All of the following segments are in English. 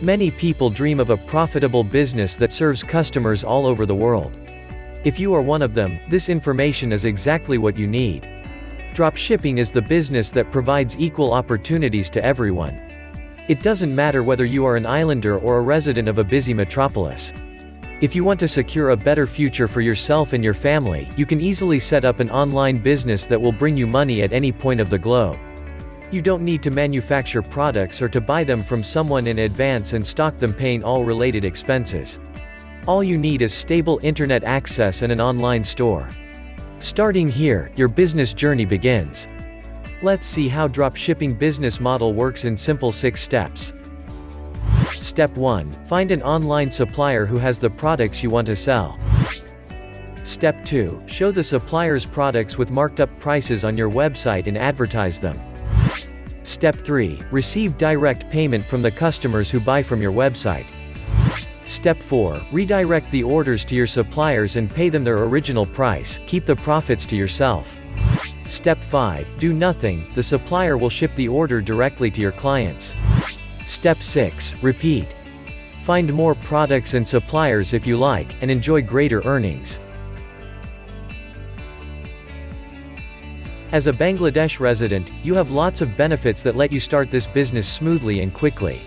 Many people dream of a profitable business that serves customers all over the world. If you are one of them, this information is exactly what you need. Dropshipping is the business that provides equal opportunities to everyone. It doesn't matter whether you are an islander or a resident of a busy metropolis. If you want to secure a better future for yourself and your family, you can easily set up an online business that will bring you money at any point of the globe. You don't need to manufacture products or to buy them from someone in advance and stock them, paying all related expenses. All you need is stable internet access and an online store. Starting here, your business journey begins. Let's see how dropshipping business model works in simple 6 steps. Step 1. Find an online supplier who has the products you want to sell. Step 2. Show the supplier's products with marked up prices on your website and advertise them. Step 3. Receive direct payment from the customers who buy from your website. Step 4. Redirect the orders to your suppliers and pay them their original price, keep the profits to yourself. Step 5. Do nothing, the supplier will ship the order directly to your clients. Step 6. Repeat. Find more products and suppliers if you like, and enjoy greater earnings. As a Bangladesh resident, you have lots of benefits that let you start this business smoothly and quickly.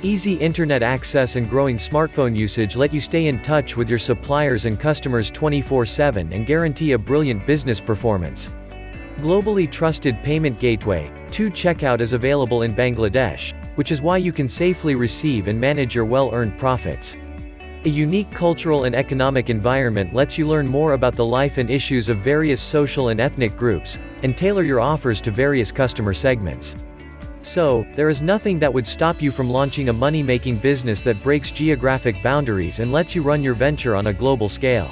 Easy internet access and growing smartphone usage let you stay in touch with your suppliers and customers 24/7 and guarantee a brilliant business performance. Globally trusted payment gateway. 2. Checkout is available in Bangladesh, which is why you can safely receive and manage your well-earned profits. A unique cultural and economic environment lets you learn more about the life and issues of various social and ethnic groups, and tailor your offers to various customer segments. So, there is nothing that would stop you from launching a money-making business that breaks geographic boundaries and lets you run your venture on a global scale.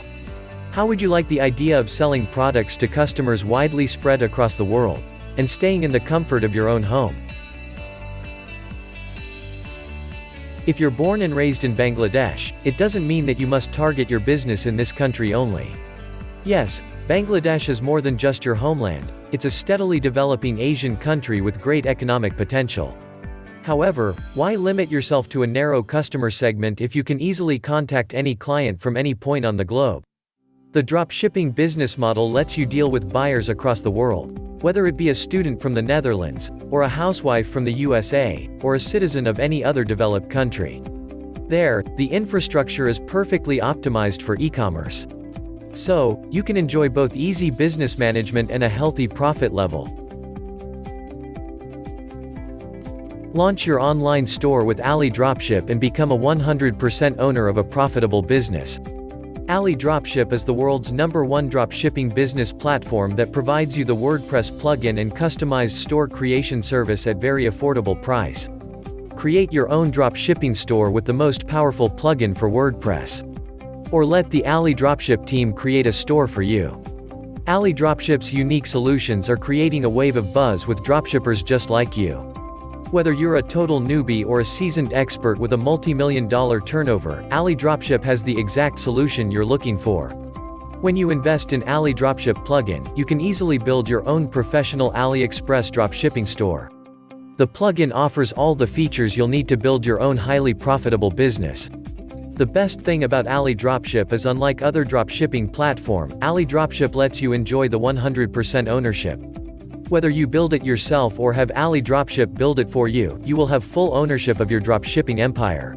How would you like the idea of selling products to customers widely spread across the world, and staying in the comfort of your own home? If you're born and raised in Bangladesh, it doesn't mean that you must target your business in this country only. Yes, Bangladesh is more than just your homeland, it's a steadily developing Asian country with great economic potential. However, why limit yourself to a narrow customer segment if you can easily contact any client from any point on the globe? The dropshipping business model lets you deal with buyers across the world, whether it be a student from the Netherlands, or a housewife from the USA, or a citizen of any other developed country. There, the infrastructure is perfectly optimized for e-commerce. So, you can enjoy both easy business management and a healthy profit level. Launch your online store with AliDropship and become a 100% owner of a profitable business. AliDropship is the world's #1 dropshipping business platform that provides you the WordPress plugin and customized store creation service at very affordable price. Create your own dropshipping store with the most powerful plugin for WordPress. Or let the AliDropship team create a store for you. AliDropship's unique solutions are creating a wave of buzz with dropshippers just like you. Whether you're a total newbie or a seasoned expert with a multi-million-dollar turnover, AliDropship has the exact solution you're looking for. When you invest in AliDropship plugin, you can easily build your own professional AliExpress dropshipping store. The plugin offers all the features you'll need to build your own highly profitable business. The best thing about AliDropship is, unlike other dropshipping platform, AliDropship lets you enjoy the 100% ownership. Whether you build it yourself or have AliDropship build it for you, you will have full ownership of your dropshipping empire.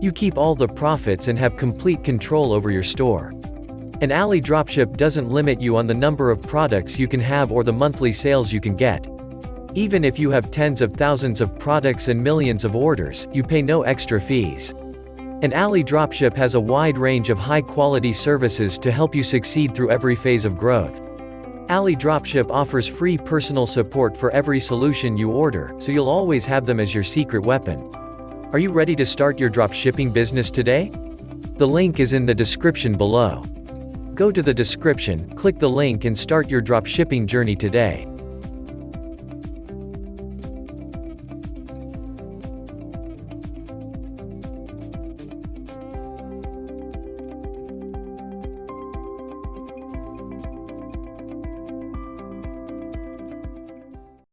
You keep all the profits and have complete control over your store. And AliDropship doesn't limit you on the number of products you can have or the monthly sales you can get. Even if you have tens of thousands of products and millions of orders, you pay no extra fees. And AliDropship has a wide range of high-quality services to help you succeed through every phase of growth. AliDropship offers free personal support for every solution you order, so you'll always have them as your secret weapon. Are you ready to start your dropshipping business today? The link is in the description below. Go to the description, click the link and start your dropshipping journey today.